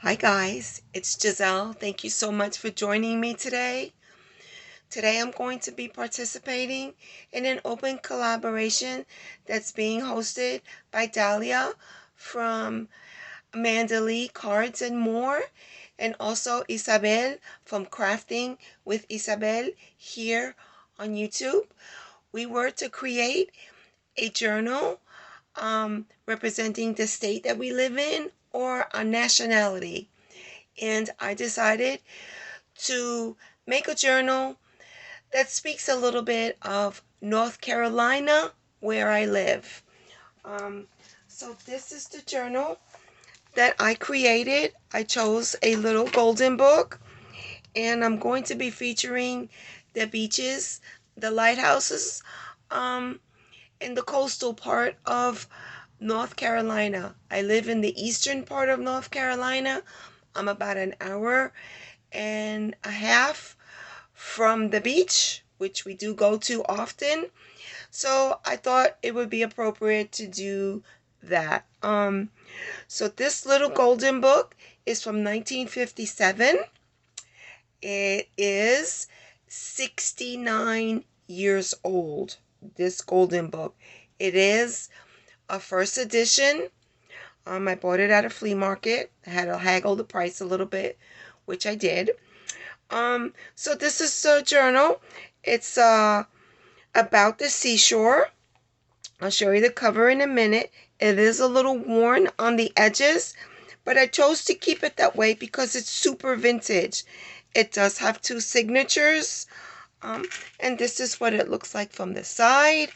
Hi guys, it's Giselle. Thank you so much for joining me today. Today I'm going to be participating in an open collaboration that's being hosted by Dahlia from Mandalee Cards and More, and also Isabel from Crafting with Isabel here on YouTube. We were to create a journal representing the state that we live in or a nationality. And I decided to make a journal that speaks a little bit of North Carolina, where I live. So this is the journal that I created. I chose a little golden book, and I'm going to be featuring the beaches, the lighthouses, in the coastal part of North Carolina. I live in the eastern part of North Carolina. I'm about an hour and a half from the beach, which we do go to often. So I thought it would be appropriate to do that. So this little golden book is from 1957. It is 69 years old, this golden book. It is a first edition. I bought it at a flea market. I had to haggle the price a little bit, which I did. So this is a journal. It's about the seashore. I'll show you the cover in a minute. It is a little worn on the edges, but I chose to keep it that way because it's super vintage. It does have two signatures, and this is what it looks like from the side.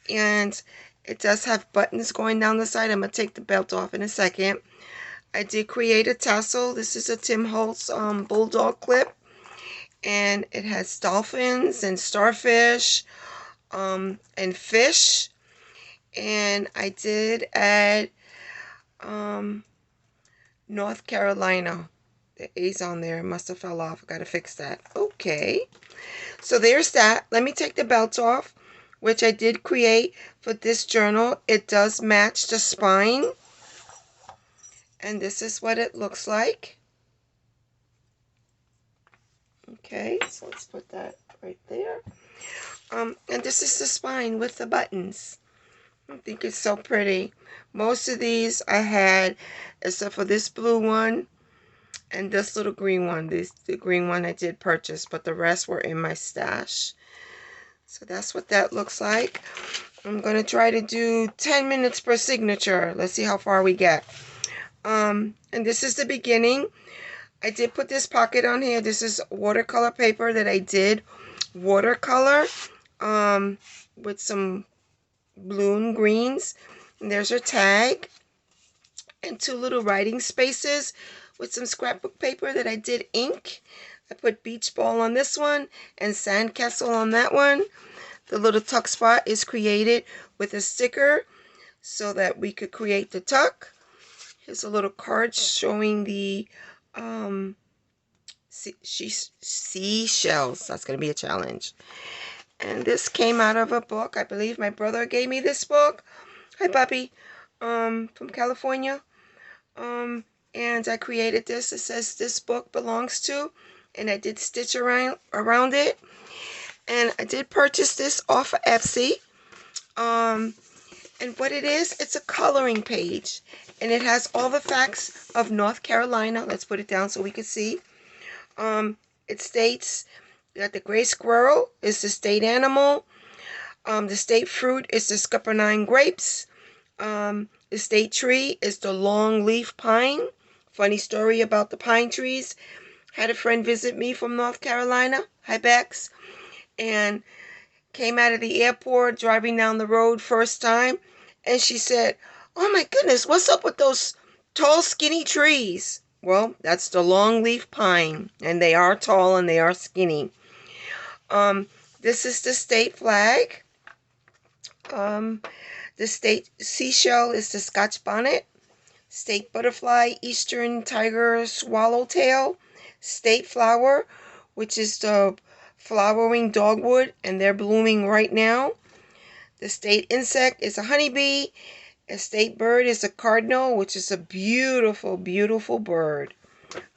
And it does have buttons going down the side. I'm going to take the belt off in a second. I did create a tassel. This is a Tim Holtz bulldog clip. And it has dolphins and starfish and fish. And I did add North Carolina. The A's on there. Must have fell off. I got to fix that. Okay. So there's that. Let me take the belt off, which I did create for this journal. It does match the spine. And this is what it looks like. Okay, so let's put that right there. And this is the spine with the buttons. I think it's so pretty. Most of these I had, except for this blue one and this little green one. The green one I did purchase, but the rest were in my stash. So that's what that looks like. I'm going to try to do 10 minutes per signature. Let's see how far we get. And this is the beginning. I did put this pocket on here. This is watercolor paper that I did watercolor with some blue and greens. And there's her tag and two little writing spaces with some scrapbook paper that I did ink. I put beach ball on this one and sandcastle on that one. The little tuck spot is created with a sticker so that we could create the tuck. Here's a little card showing the seashells. That's going to be a challenge. And this came out of a book. I believe my brother gave me this book. Hi, puppy. From California. And I created this. It says this book belongs to. And I did stitch around it. And I did purchase this off of Etsy. And what it is, it's a coloring page. And it has all the facts of North Carolina. Let's put it down so we can see. It states that the gray squirrel is the state animal. The state fruit is the scuppernine grapes. The state tree is the longleaf pine. Funny story about the pine trees. Had a friend visit me from North Carolina. Hi, Bex. And came out of the airport, driving down the road first time. And she said, "Oh my goodness, what's up with those tall, skinny trees?" Well, that's the longleaf pine, and they are tall and they are skinny. This is the state flag. The state seashell is the Scotch bonnet. State butterfly, eastern tiger swallowtail. State flower, which is the flowering dogwood, and they're blooming right now. The state insect is a honeybee, A state bird is a cardinal, which is a beautiful, beautiful bird.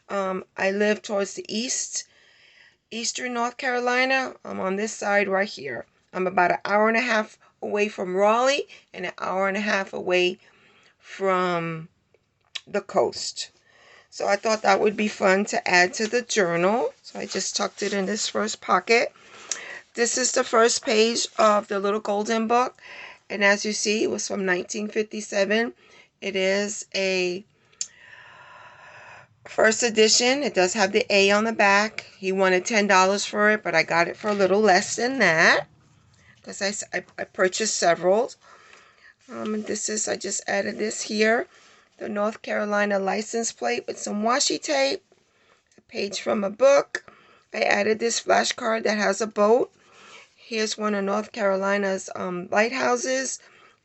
I live towards the eastern North Carolina. I'm on this side right here. I'm about an hour and a half away from Raleigh and an hour and a half away from the coast. So I thought that would be fun to add to the journal. So I just tucked it in this first pocket. This is the first page of the little golden book. And as you see, it was from 1957. It is a first edition. It does have the A on the back. He wanted $10 for it, but I got it for a little less than that because I purchased several. And this is, I just added this here, the North Carolina license plate with some washi tape, a page from a book. I added this flashcard that has a boat. Here's one of North Carolina's lighthouses,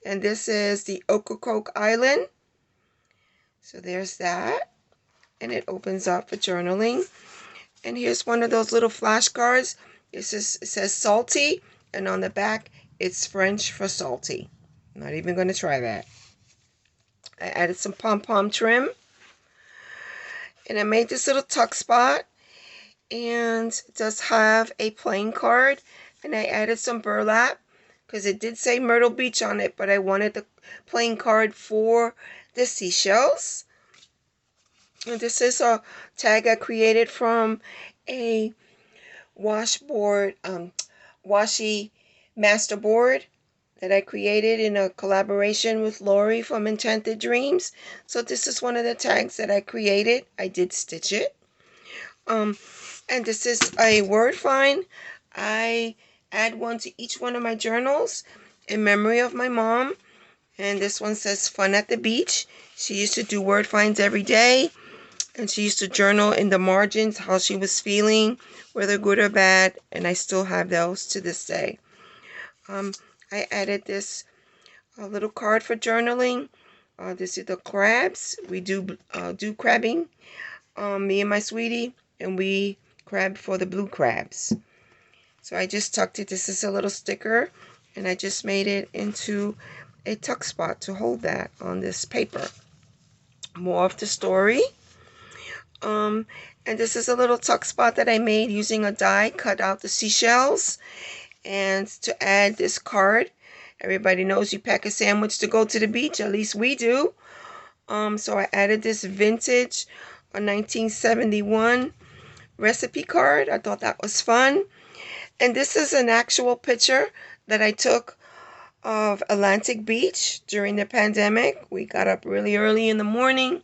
and this is the Ocracoke Island. So there's that, and it opens up for journaling. And here's one of those little flashcards. It says salty, and on the back it's French for salty. I'm not even going to try that. I added some pom-pom trim, and I made this little tuck spot, and it does have a playing card. And I added some burlap because it did say Myrtle Beach on it, but I wanted the playing card for the seashells. And this is a tag I created from a washi masterboard that I created in a collaboration with Lori from Enchanted Dreams. So this is one of the tags that I created. I did stitch it. And this is a word find. I add one to each one of my journals in memory of my mom. And this one says fun at the beach. She used to do word finds every day. And she used to journal in the margins how she was feeling, whether good or bad. And I still have those to this day. I added this little card for journaling. This is the crabs. We do crabbing. Me and my sweetie. And we crab for the blue crabs. So I just tucked it. This is a little sticker, and I just made it into a tuck spot to hold that on this paper. More of the story. And this is a little tuck spot that I made using a die, cut out the seashells. And to add this card, everybody knows you pack a sandwich to go to the beach, at least we do. So I added this vintage 1971 recipe card. I thought that was fun. And this is an actual picture that I took of Atlantic Beach during the pandemic. We got up really early in the morning,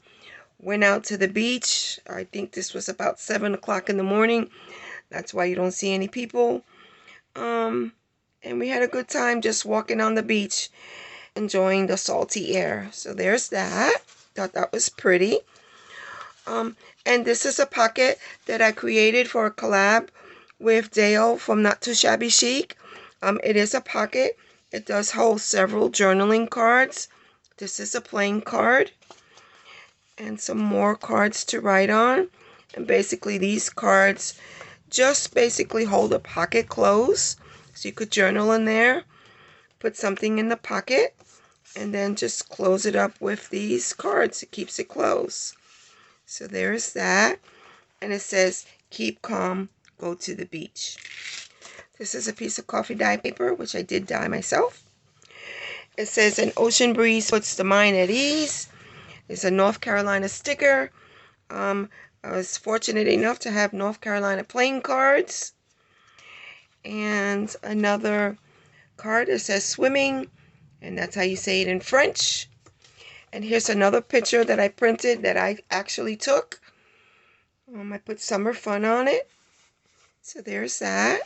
went out to the beach. I think this was about 7 o'clock in the morning. That's why you don't see any people. And we had a good time just walking on the beach, enjoying the salty air. So there's that. Thought that was pretty. And this is a pocket that I created for a collab with Gayle from Not Too Shabby Chic. It is a pocket. It does hold several journaling cards. This is a plain card. And some more cards to write on. And basically these cards just basically hold a pocket closed. So you could journal in there. Put something in the pocket. And then just close it up with these cards. It keeps it closed. So there's that. And it says, keep calm, go to the beach. This is a piece of coffee dye paper, which I did dye myself. It says, an ocean breeze puts the mind at ease. It's a North Carolina sticker. I was fortunate enough to have North Carolina playing cards. And another card that says swimming. And that's how you say it in French. And here's another picture that I printed that I actually took. I put summer fun on it. So there's that.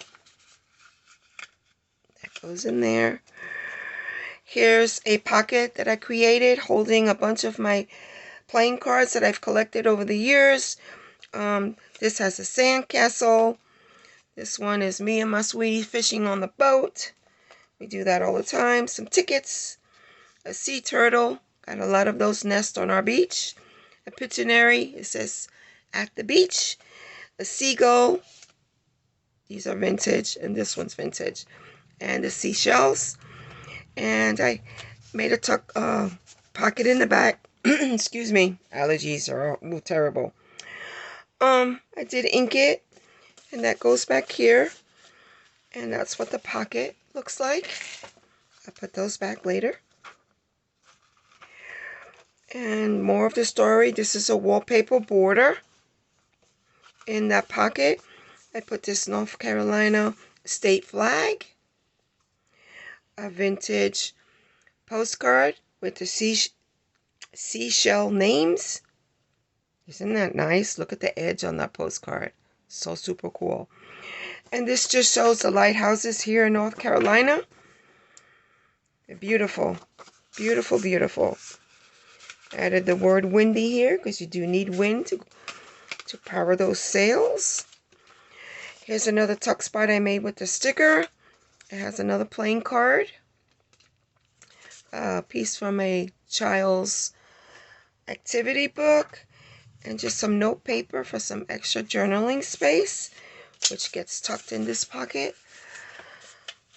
That goes in there. Here's a pocket that I created holding a bunch of my playing cards that I've collected over the years. This has a sandcastle. This one is me and my sweetie fishing on the boat. We do that all the time. Some tickets. A sea turtle. Got a lot of those nests on our beach. A Pictionary. It says at the beach. A seagull. These are vintage, and this one's vintage. And the seashells. And I made a pocket in the back. Excuse me, allergies are terrible. I did ink it, and that goes back here, and that's what the pocket looks like. I put those back later. And more of the story. This is a wallpaper border. In that pocket, I put this North Carolina state flag, a vintage postcard with the seashell names. Isn't that nice? Look at the edge on that postcard. So super cool. And this just shows the lighthouses here in North Carolina. They're beautiful. Beautiful, beautiful. Added the word windy here because you do need wind to power those sails. Here's another tuck spot I made with the sticker. It has another playing card. A piece from a child's activity book. And just some note paper for some extra journaling space, which gets tucked in this pocket.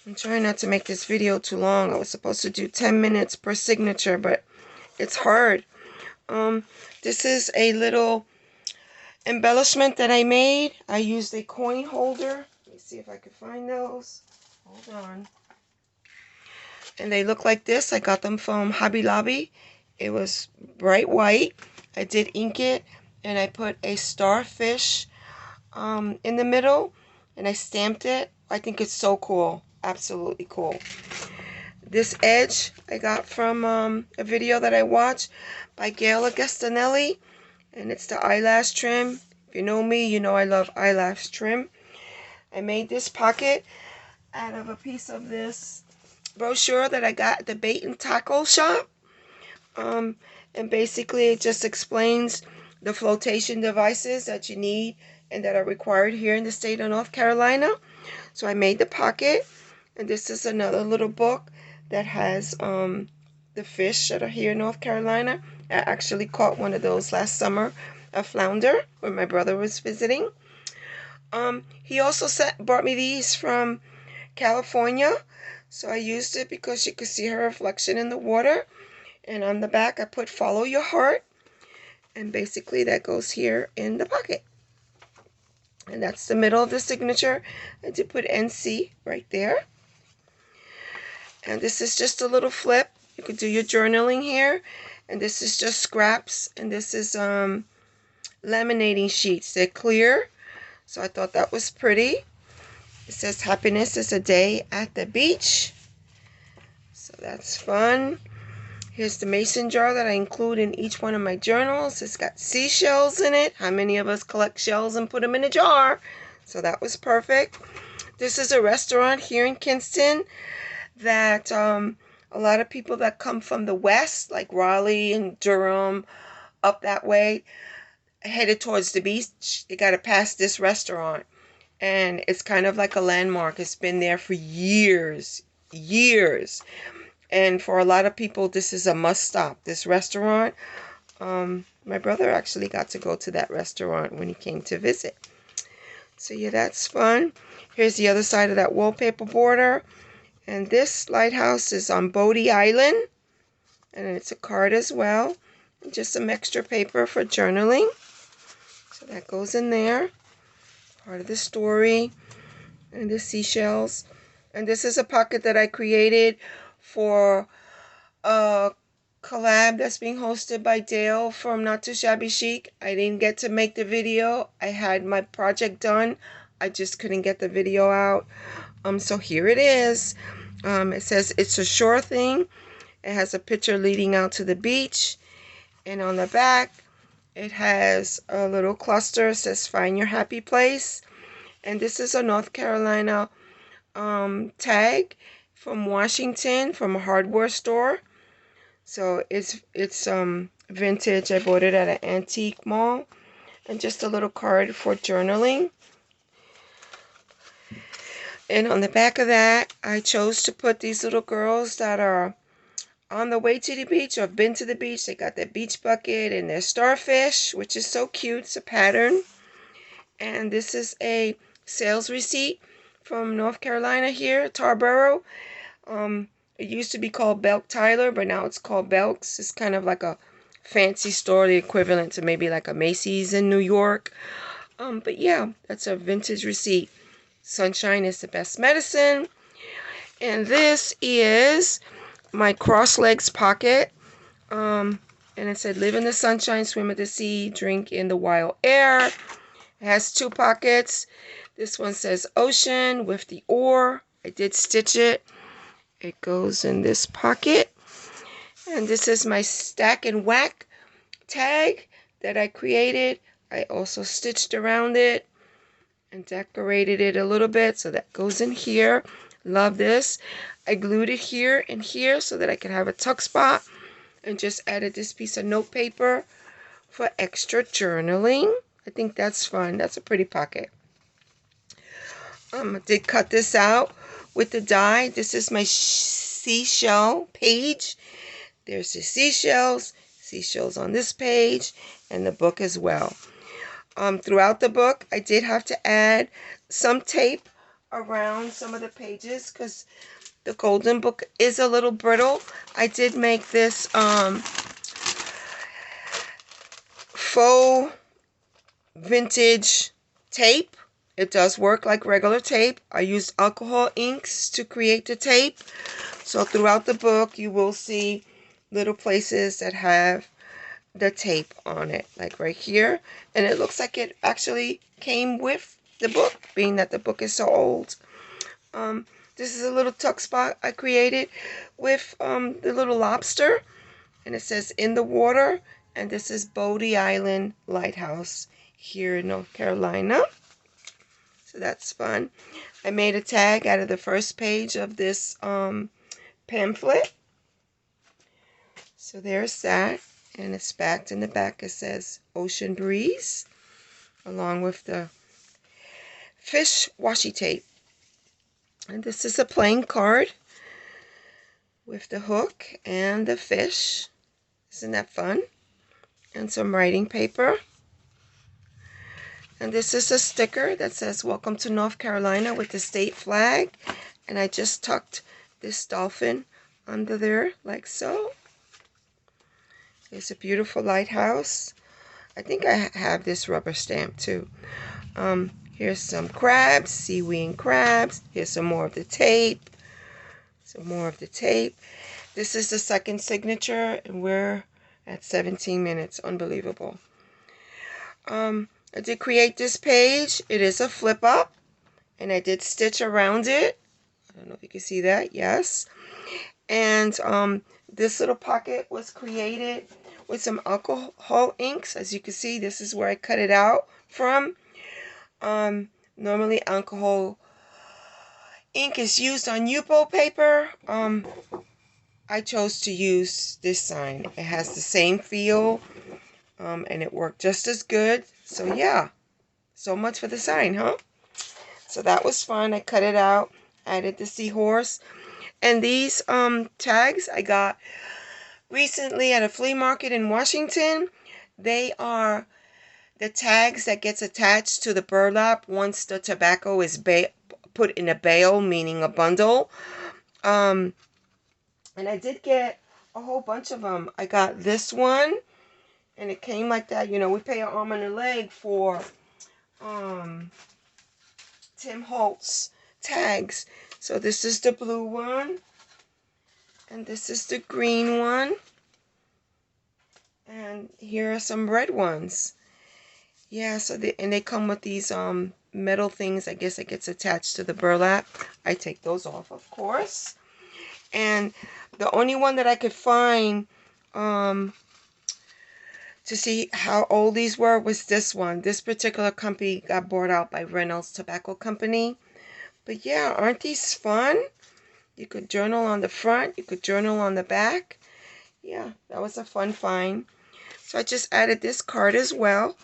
I'm trying not to make this video too long. I was supposed to do 10 minutes per signature, but it's hard. This is a little embellishment that I made. I used a coin holder. Let me see if I can find those. Hold on. And they look like this. I got them from Hobby Lobby. It was bright white. I did ink it, and I put a starfish in the middle, and I stamped it. I think it's so cool. Absolutely cool. This edge I got from a video that I watched by Gayle, and it's the eyelash trim. If you know me, you know I love eyelash trim. I made this pocket out of a piece of this brochure that I got at the bait and tackle shop. And basically it just explains the flotation devices that you need and that are required here in the state of North Carolina. So I made the pocket, and this is another little book that has the fish that are here in North Carolina. I actually caught one of those last summer, a flounder, when my brother was visiting. He also brought me these from California, so I used it because you could see her reflection in the water. And on the back I put follow your heart, and basically that goes here in the pocket. And that's the middle of the signature. I did put NC right there. And this is just a little flip. You could do your journaling here. And this is just scraps. And this is laminating sheets. They're clear. So I thought that was pretty. It says happiness is a day at the beach. So that's fun. Here's the mason jar that I include in each one of my journals. It's got seashells in it. How many of us collect shells and put them in a jar? So that was perfect. This is a restaurant here in Kinston that a lot of people that come from the west, like Raleigh and Durham, up that way, headed towards the beach, they got to pass this restaurant. And it's kind of like a landmark. It's been there for years. And for a lot of people, this is a must stop, this restaurant. My brother actually got to go to that restaurant when he came to visit. So yeah, that's fun. Here's the other side of that wallpaper border. And this lighthouse is on Bodie Island. And it's a card as well. And just some extra paper for journaling. So that goes in there. Part of the story. And the seashells. And this is a pocket that I created for a collab that's being hosted by Dale from Not Too Shabby Chic. I didn't get to make the video. I had my project done. I just couldn't get the video out. So here it is. It says it's a sure thing. It has a picture leading out to the beach. And on the back, it has a little cluster. It says find your happy place. And this is a North Carolina tag from Washington, from a hardware store. So it's vintage. I bought it at an antique mall. And just a little card for journaling. And on the back of that, I chose to put these little girls that are on the way to the beach or have been to the beach. They got their beach bucket and their starfish, which is so cute. It's a pattern. And this is a sales receipt from North Carolina here, Tarboro. It used to be called Belk Tyler, but now it's called Belk's. It's kind of like a fancy store, the equivalent to maybe like a Macy's in New York. But yeah, that's a vintage receipt. Sunshine is the best medicine. And this is my cross legs pocket. And it said, live in the sunshine, swim at the sea, drink in the wild air. It has 2 pockets. This one says ocean with the oar. I did stitch it. It goes in this pocket. And this is my stack and whack tag that I created. I also stitched around it and decorated it a little bit, so that goes in here. Love this. I glued it here and here so that I could have a tuck spot, and just added this piece of note paper for extra journaling. I think that's fun. That's a pretty pocket. I did cut this out with the die. This is my seashell page. There's the seashells on this page, and the book as well. Throughout the book, I did have to add some tape around some of the pages because the golden book is a little brittle. I did make this faux vintage tape. It does work like regular tape. I used alcohol inks to create the tape. So throughout the book, you will see little places that have the tape on it, like right here. And it looks like it actually came with the book, being that the book is so old. This is a little tuck spot I created with the little lobster. And it says in the water. And this is Bodie Island Lighthouse here in North Carolina. So that's fun. I made a tag out of the first page of this pamphlet. So there's that. And it's backed in the back. It says Ocean Breeze, along with the fish washi tape. And this is a plain card with the hook and the fish. Isn't that fun? And some writing paper. And this is a sticker that says Welcome to North Carolina with the state flag. And I just tucked this dolphin under there like so. It's a beautiful lighthouse. I think I have this rubber stamp too. Here's some crabs, seaweed and crabs. Here's some more of the tape. Some more of the tape. This is the second signature, and we're at 17 minutes. Unbelievable. I did create this page. It is a flip up, and I did stitch around it. I don't know if you can see that. Yes. And this little pocket was created with some alcohol inks. As you can see, this is where I cut it out from. Normally alcohol ink is used on Yupo paper. I chose to use this sign. It has the same feel, and it worked just as good. So yeah, so much for the sign, huh? So that was fun. I cut it out, added the seahorse. And these tags I got recently at a flea market in Washington. They are the tags that gets attached to the burlap once the tobacco is put in a bale, meaning a bundle. And I did get a whole bunch of them. I got this one, and it came like that. You know, we pay an arm and a leg for Tim Holtz tags. So this is the blue one, and this is the green one, and here are some red ones. Yeah, so they come with these metal things. I guess it gets attached to the burlap. I take those off, of course. And the only one that I could find to see how old these were was this one. This particular company got bought out by Reynolds Tobacco Company. But yeah, aren't these fun? You could journal on the front. You could journal on the back. Yeah, that was a fun find. So I just added this card as well.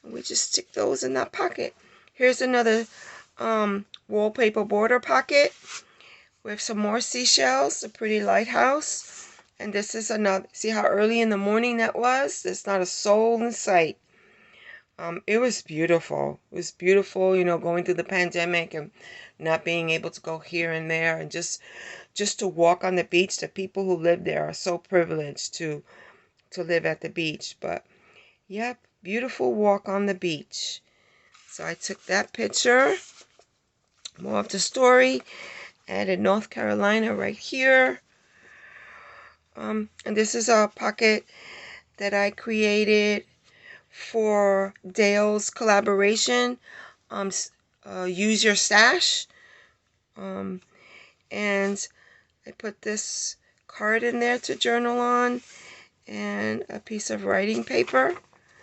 And we just stick those in that pocket. Here's another wallpaper border pocket with some more seashells. A pretty lighthouse. And this is another. See how early in the morning that was? There's not a soul in sight. It was beautiful. It was beautiful, you know, going through the pandemic and not being able to go here and there, and just just to walk on the beach. The people who live there are so privileged to live at the beach. But yep, beautiful walk on the beach. So I took that picture. More of the story. Added North Carolina right here. And this is a pocket that I created for Dale's collaboration. Use Your Stash. And I put this card in there to journal on, and a piece of writing paper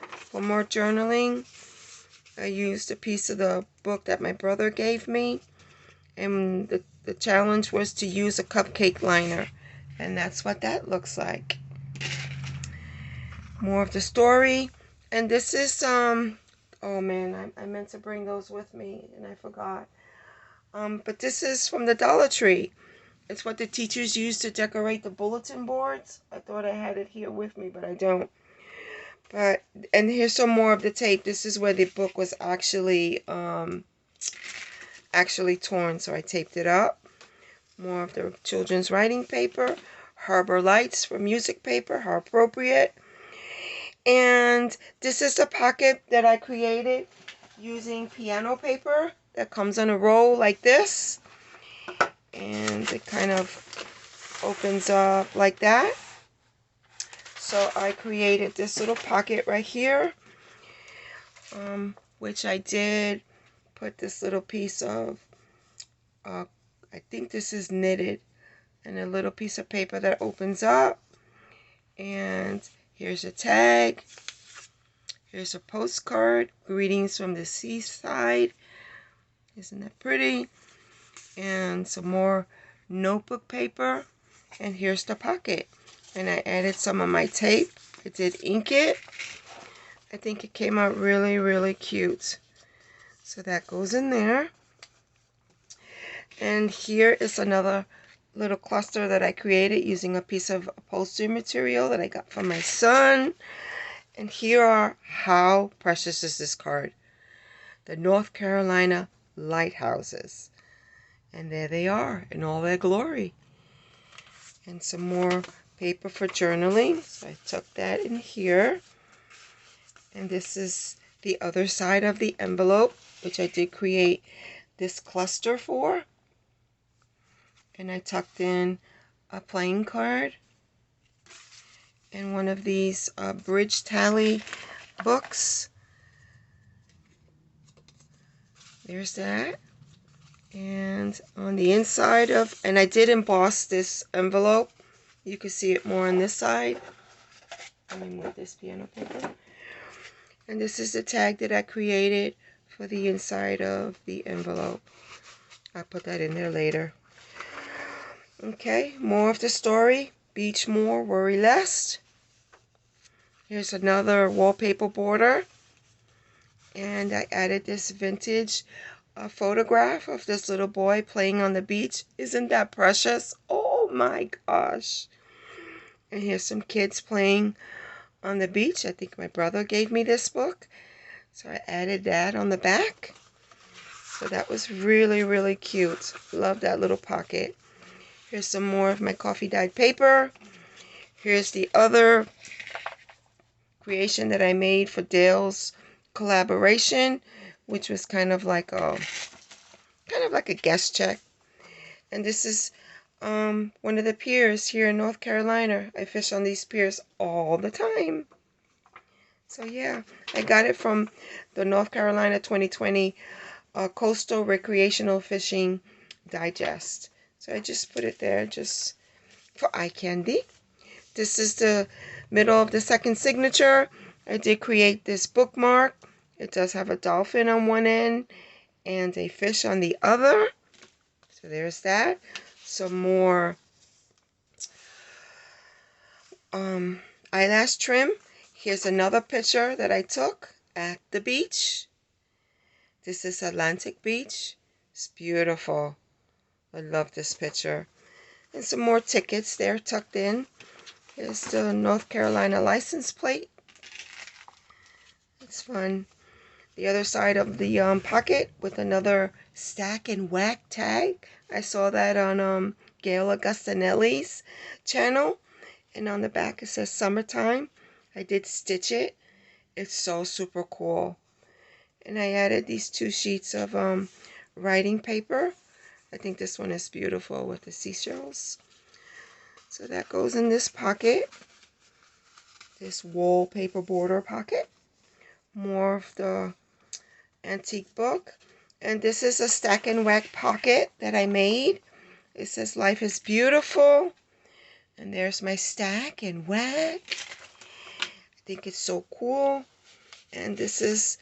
for more journaling. I used a piece of the book that my brother gave me, and the challenge was to use a cupcake liner, and that's what that looks like. More of the story. And this is oh man, I meant to bring those with me and I forgot. But this is from the Dollar Tree. It's what the teachers use to decorate the bulletin boards. I thought I had it here with me, but I don't. And here's some more of the tape. This is where the book was actually torn, so I taped it up. More of the children's writing paper. Harbor Lights for music paper. How appropriate. And this is the pocket that I created using piano paper that comes on a roll like this. And it kind of opens up like that. So I created this little pocket right here, which I did put this little piece of, I think this is knitted, and a little piece of paper that opens up. And here's a tag. Here's a postcard. Greetings from the seaside. Isn't that pretty? And some more notebook paper. And here's the pocket. And I added some of my tape. I did ink it. I think it came out really, really cute. So that goes in there. And here is another little cluster that I created using a piece of upholstery material that I got from my son. And here are, how precious is this card? The North Carolina lighthouses. And there they are in all their glory. And some more paper for journaling. So I tucked that in here. And this is the other side of the envelope, which I did create this cluster for. And I tucked in a playing card and one of these bridge tally books. There's that. And on the inside of, and I did emboss this envelope. You can see it more on this side. Let me move this piano paper. And this is the tag that I created for the inside of the envelope. I'll put that in there later. Okay, more of the story. Beach more, worry less. Here's another wallpaper border. And I added this vintage photograph of this little boy playing on the beach. Isn't that precious? Oh my gosh. And here's some kids playing on the beach. I think my brother gave me this book. So I added that on the back. So that was really, really cute. Love that little pocket. Here's some more of my coffee dyed paper. Here's the other creation that I made for Dale's collaboration, which was kind of like a guest check. And this is one of the piers here in North Carolina. I fish on these piers all the time. So yeah, I got it from the North Carolina 2020 Coastal Recreational Fishing Digest. So I just put it there just for eye candy. This is the middle of the second signature. I did create this bookmark. It does have a dolphin on one end and a fish on the other. So there's that. Some more eyelash trim. Here's another picture that I took at the beach. This is Atlantic Beach. It's beautiful. I love this picture. And some more tickets there tucked in. Here's the North Carolina license plate. It's fun. The other side of the pocket with another stack and whack tag. I saw that on Gayle channel. And on the back it says summertime. I did stitch it. It's so super cool. And I added these 2 sheets of writing paper. I think this one is beautiful with the seashells. So that goes in this pocket. This wallpaper border pocket. More of the antique book. And this is a stack and whack pocket that I made. It says life is beautiful. And there's my stack and whack. I think it's so cool. And this is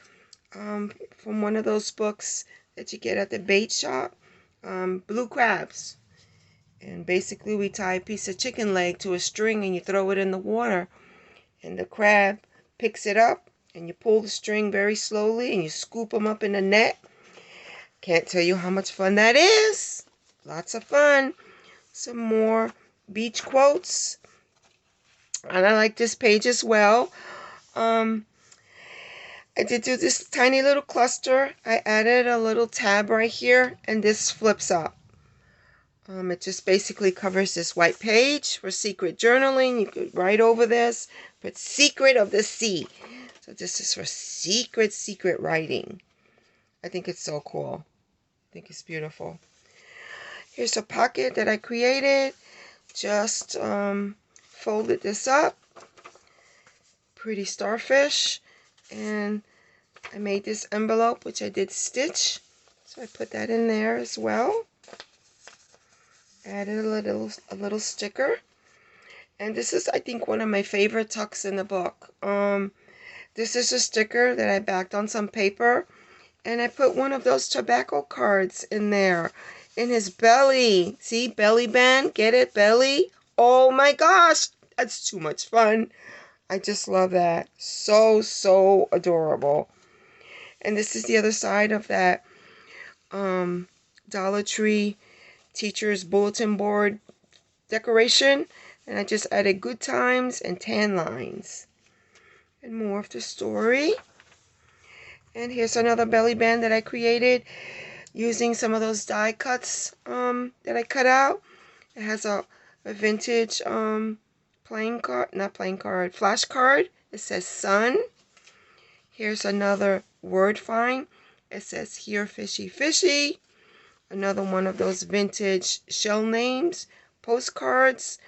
from one of those books that you get at the bait shop. Blue crabs. And basically we tie a piece of chicken leg to a string and you throw it in the water. And the crab picks it up and you pull the string very slowly and you scoop them up in the net. Can't tell you how much fun that is. Lots of fun. Some more beach quotes. And I like this page as well. I did do this tiny little cluster. I added a little tab right here and this flips up. It just basically covers this white page for secret journaling. You could write over this, put secret of the sea. So this is for secret writing. I think it's so cool. I think it's beautiful. Here's a pocket that I created. Just folded this up. Pretty starfish. And I made this envelope, which I did stitch. So I put that in there as well. Added a little sticker. And this is, I think, one of my favorite tucks in the book. This is a sticker that I backed on some paper. And I put one of those tobacco cards in there. In his belly. See? Belly band. Get it? Belly. Oh my gosh. That's too much fun. I just love that. So adorable. And this is the other side of that Dollar Tree teacher's bulletin board decoration. And I just added good times and tan lines. And more of the story. And here's another belly band that I created using some of those die cuts that I cut out. It has a vintage flash card. It says sun. Here's another word find. It says here fishy fishy. Another one of those vintage shell names, postcards.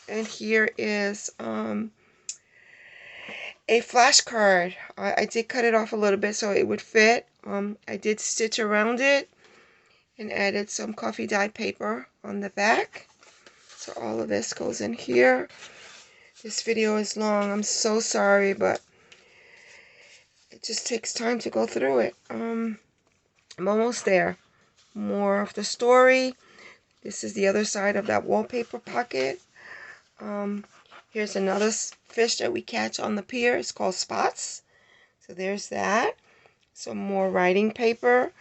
And here is a flashcard. I did cut it off a little bit so it would fit. I did stitch around it and added some coffee dye paper on the back. So all of this goes in here. This video is long. I'm so sorry, but it just takes time to go through it. I'm almost there. More of the story. This is the other side of that wallpaper pocket. Here's another fish that we catch on the pier. It's called Spots. So there's that. Some more writing paper.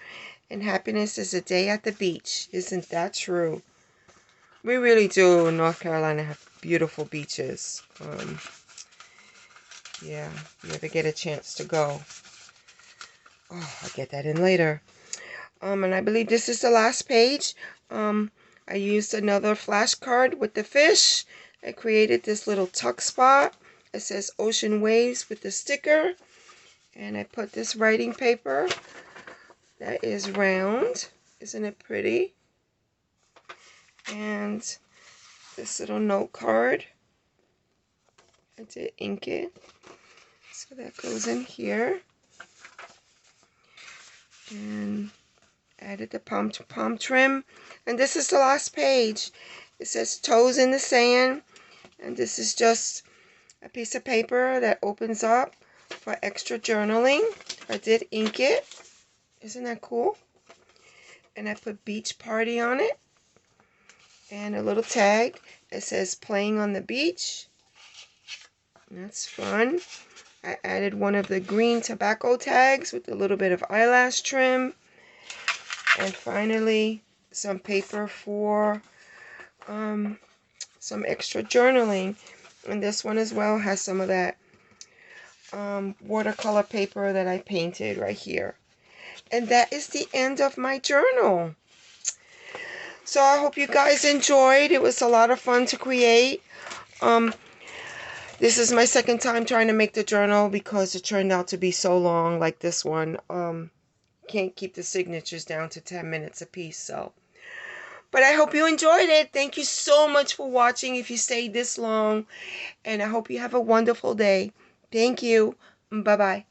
And happiness is a day at the beach. Isn't that true? We really do in North Carolina have beautiful beaches. Yeah, if you ever get a chance to go. Oh, I'll get that in later. And I believe this is the last page. I used another flashcard with the fish. I created this little tuck spot. It says ocean waves with the sticker. And I put this writing paper that is round. Isn't it pretty? And this little note card. I did ink it. So that goes in here. And added the palm trim. And this is the last page. It says toes in the sand. And this is just a piece of paper that opens up for extra journaling. I did ink it. Isn't that cool? And I put beach party on it. And a little tag. It says playing on the beach. That's fun. I added one of the green tobacco tags with a little bit of eyelash trim. And finally, some paper for some extra journaling. And this one as well has some of that watercolor paper that I painted right here. And that is the end of my journal. So I hope you guys enjoyed. It was a lot of fun to create. This is my second time trying to make the journal because it turned out to be so long, like this one. Can't keep the signatures down to 10 minutes a piece, so. But I hope you enjoyed it. Thank you so much for watching if you stayed this long. And I hope you have a wonderful day. Thank you. Bye-bye.